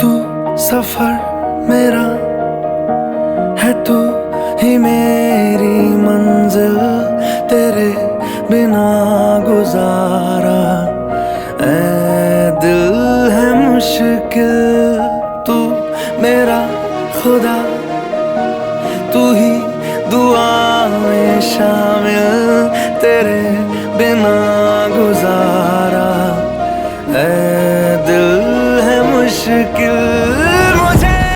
तू सफर मेरा है, तू ही मेरी मंजिल, तेरे बिना गुजारा ऐ दिल है मुश्किल। तू मेरा खुदा, तू ही दुआ में शामिल, तेरे बिना